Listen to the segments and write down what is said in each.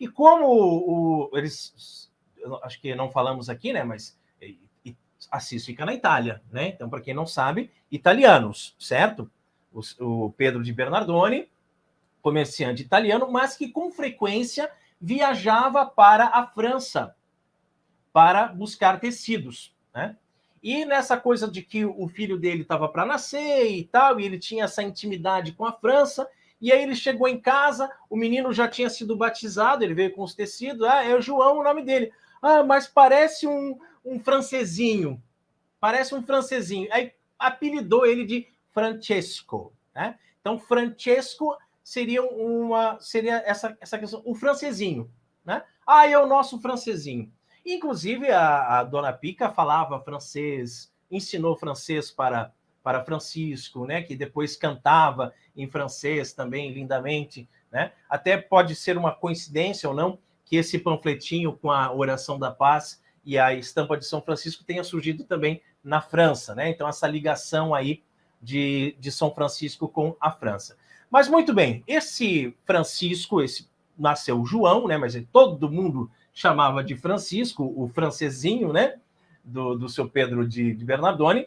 E como eles, acho que não falamos aqui, né? Mas Assis fica na Itália, né? Então, para quem não sabe, italianos, certo? O Pedro de Bernardone, comerciante italiano, mas que com frequência viajava para a França para buscar tecidos, né? E nessa coisa de que o filho dele estava para nascer e tal, e ele tinha essa intimidade com a França, e aí ele chegou em casa, o menino já tinha sido batizado, ele veio com os tecidos, é o João o nome dele. Mas parece um francesinho, parece um francesinho. Aí apelidou ele de Francesco, né? Então, Francesco seria essa questão, o francesinho, né? É o nosso francesinho. Inclusive, a dona Pica falava francês, ensinou francês para Francisco, né? Que depois cantava em francês também, lindamente, né? Até pode ser uma coincidência ou não que esse panfletinho com a oração da paz e a estampa de São Francisco tenha surgido também na França, né? Então, essa ligação aí de São Francisco com a França. Mas, muito bem, esse Francisco, nasceu João, né? Mas todo mundo chamava de Francisco, o francesinho, né? Do seu Pedro de Bernardone.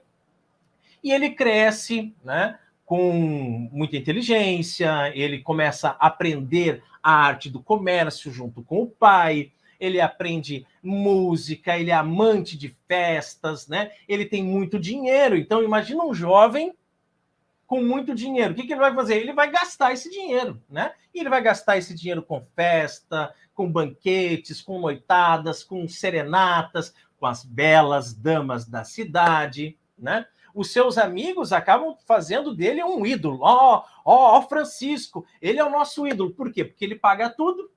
E ele cresce, né? Com muita inteligência, ele começa a aprender a arte do comércio junto com o pai, ele aprende música, ele é amante de festas, né? Ele tem muito dinheiro. Então, imagina um jovem com muito dinheiro. O que ele vai fazer? Ele vai gastar esse dinheiro, né? E ele vai gastar esse dinheiro com festa, com banquetes, com noitadas, com serenatas, com as belas damas da cidade, né? Os seus amigos acabam fazendo dele um ídolo. Francisco, ele é o nosso ídolo. Por quê? Porque ele paga tudo,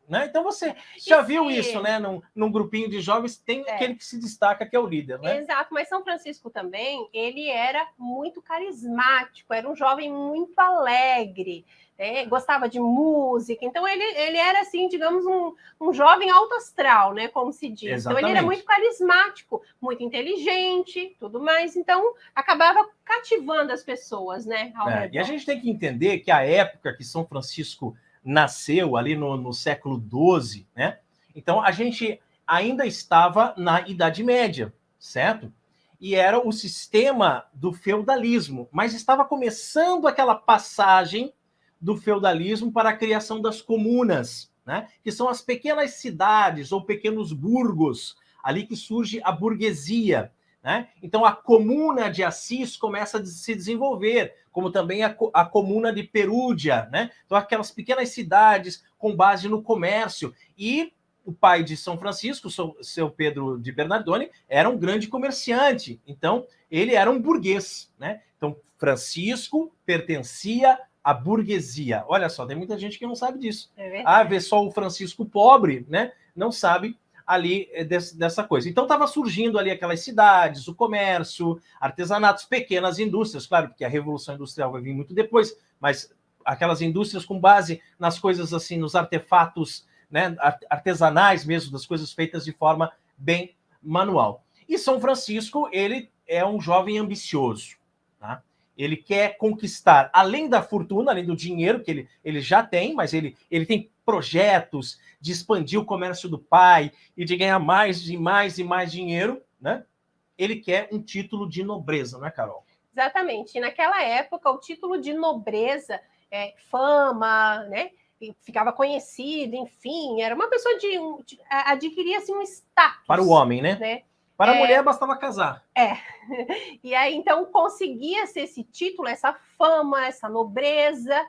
né? Então você já viu isso, né? Num grupinho de jovens tem aquele que se destaca, que é o líder, né? Exato, mas São Francisco também, ele era muito carismático, era um jovem muito alegre, né? Gostava de música, então ele era assim, digamos, um jovem alto astral, né? Como se diz. Exatamente. Então ele era muito carismático, muito inteligente, tudo mais, então acabava cativando as pessoas, né? E a gente tem que entender que a época que São Francisco nasceu ali no século XII, né? Então a gente ainda estava na Idade Média, certo? E era o sistema do feudalismo, mas estava começando aquela passagem do feudalismo para a criação das comunas, né? Que são as pequenas cidades ou pequenos burgos, ali que surge a burguesia, né? Então a comuna de Assis começa a se desenvolver, como também a comuna de Perúdia, né? Então aquelas pequenas cidades com base no comércio. E o pai de São Francisco, seu Pedro de Bernardone, era um grande comerciante. Então ele era um burguês, né? Então Francisco pertencia à burguesia. Olha só, tem muita gente que não sabe disso. Vê só o Francisco pobre, né? Não sabe ali dessa coisa. Então estava surgindo ali aquelas cidades, o comércio, artesanatos, pequenas indústrias, claro, porque a Revolução Industrial vai vir muito depois, mas aquelas indústrias com base nas coisas assim, nos artefatos, né, artesanais mesmo, das coisas feitas de forma bem manual. E São Francisco, ele é um jovem ambicioso, tá? Ele quer conquistar, além da fortuna, além do dinheiro que ele já tem, mas ele tem projetos de expandir o comércio do pai e de ganhar mais e mais e mais dinheiro, né? Ele quer um título de nobreza, não é, Carol? Exatamente. E naquela época, o título de nobreza, fama, né? Ficava conhecido, enfim, era uma pessoa adquiria assim, um status. Para o homem, né? Para a mulher bastava casar. E aí, então, conseguia-se esse título, essa fama, essa nobreza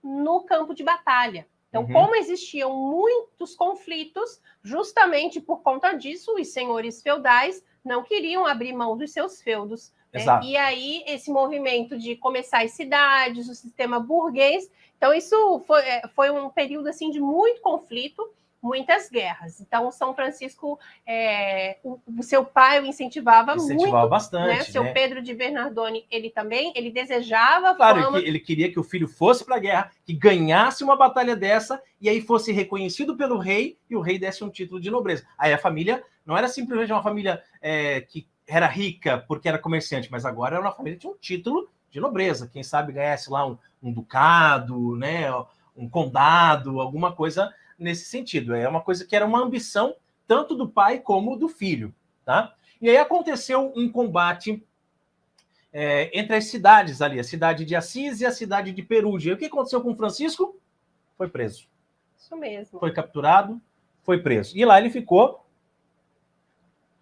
no campo de batalha. Então, como existiam muitos conflitos, justamente por conta disso, os senhores feudais não queriam abrir mão dos seus feudos. Né? E aí, esse movimento de começar as cidades, o sistema burguês, então isso foi um período assim, de muito conflito, muitas guerras. Então, São Francisco, o seu pai o incentivava muito. Bastante. Né? Seu Pedro de Bernardone, ele desejava fama. Claro, ele queria que o filho fosse para a guerra, que ganhasse uma batalha dessa, e aí fosse reconhecido pelo rei, e o rei desse um título de nobreza. Aí a família não era simplesmente uma família que era rica porque era comerciante, mas agora era uma família que tinha um título de nobreza. Quem sabe ganhasse lá um ducado, né? Um condado, alguma coisa nesse sentido. É uma coisa que era uma ambição tanto do pai como do filho, tá? E aí aconteceu um combate entre as cidades ali, a cidade de Assis e a cidade de Perugia. E o que aconteceu com Francisco? Foi preso. Isso mesmo. Foi capturado, foi preso. E lá ele ficou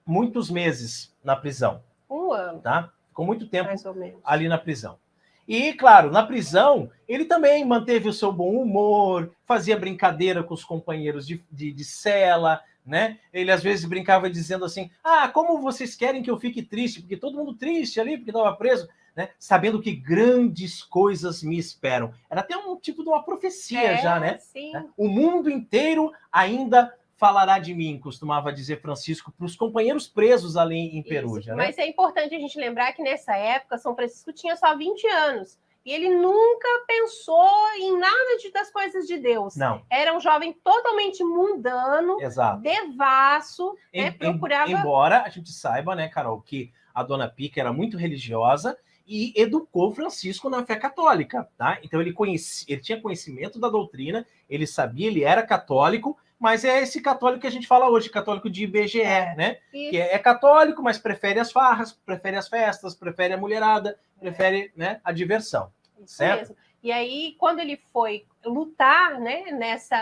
muitos meses na prisão. 1 ano. Tá? Ficou muito tempo mais ou menos ali na prisão. E, claro, na prisão, ele também manteve o seu bom humor, fazia brincadeira com os companheiros de cela, né? Ele, às vezes, brincava dizendo assim, como vocês querem que eu fique triste? Porque todo mundo triste ali, porque estava preso, né? Sabendo que grandes coisas me esperam. Era até um tipo de uma profecia já, né? Sim. O mundo inteiro ainda falará de mim, costumava dizer Francisco para os companheiros presos ali em Perugia. Né? Mas é importante a gente lembrar que nessa época São Francisco tinha só 20 anos e ele nunca pensou em nada das coisas de Deus. Não. Era um jovem totalmente mundano, exato, devasso, procurava... Embora a gente saiba, né, Carol, que a Dona Pica era muito religiosa e educou Francisco na fé católica, tá? Então ele tinha conhecimento da doutrina, ele sabia, ele era católico, mas é esse católico que a gente fala hoje, católico de IBGE, né? Isso. Que é católico, mas prefere as farras, prefere as festas, prefere a mulherada, prefere, né, a diversão. Isso certo? Mesmo. E aí, quando ele foi lutar, né,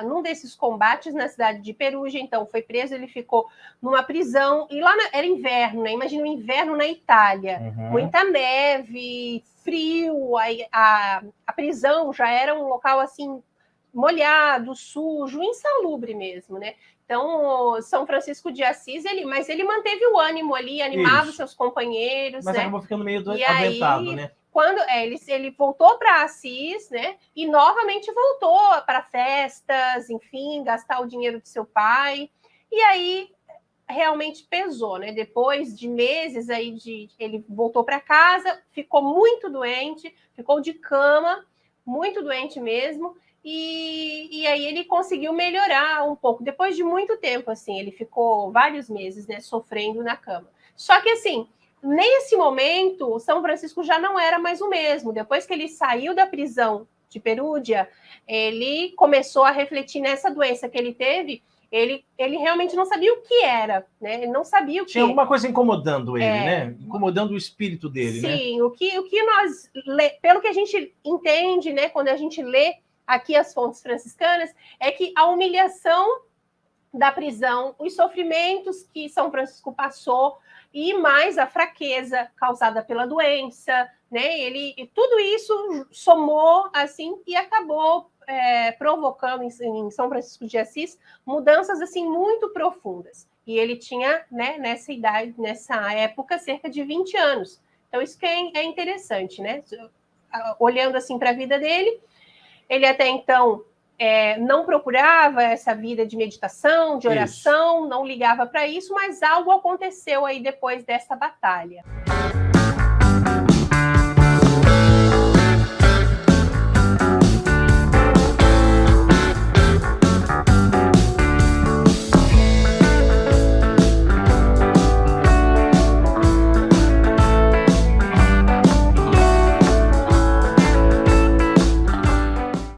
num desses combates na cidade de Perugia, então foi preso, ele ficou numa prisão, e lá era inverno, né? Imagina o inverno na Itália, muita neve, frio, a prisão já era um local assim molhado, sujo, insalubre mesmo, né? Então, São Francisco de Assis, mas ele manteve o ânimo ali, animava os seus companheiros, mas né? acabou ficando meio aventado, né? Quando ele voltou para Assis, né? E novamente voltou para festas, enfim, gastar o dinheiro de seu pai. E aí realmente pesou, né? Depois de meses aí ele voltou para casa, ficou muito doente, ficou de cama, muito doente mesmo. E aí ele conseguiu melhorar um pouco. Depois de muito tempo, assim, ele ficou vários meses, né, sofrendo na cama. Só que, assim, nesse momento, São Francisco já não era mais o mesmo. Depois que ele saiu da prisão de Perugia, ele começou a refletir nessa doença que ele teve. Ele realmente não sabia o que era, né? Ele não sabia o que... Tinha alguma coisa incomodando ele, né? Incomodando o espírito dele, sim, né? Sim, o que nós... Pelo que a gente entende, né? Quando a gente lê aqui as fontes franciscanas, é que a humilhação da prisão, os sofrimentos que São Francisco passou e mais a fraqueza causada pela doença, né? Tudo isso somou assim e acabou provocando em São Francisco de Assis mudanças assim muito profundas. E ele tinha, né, nessa idade, nessa época, cerca de 20 anos. Então isso que é interessante, né? Olhando assim para a vida dele, ele até então não procurava essa vida de meditação, de oração, não ligava para isso, mas algo aconteceu aí depois dessa batalha.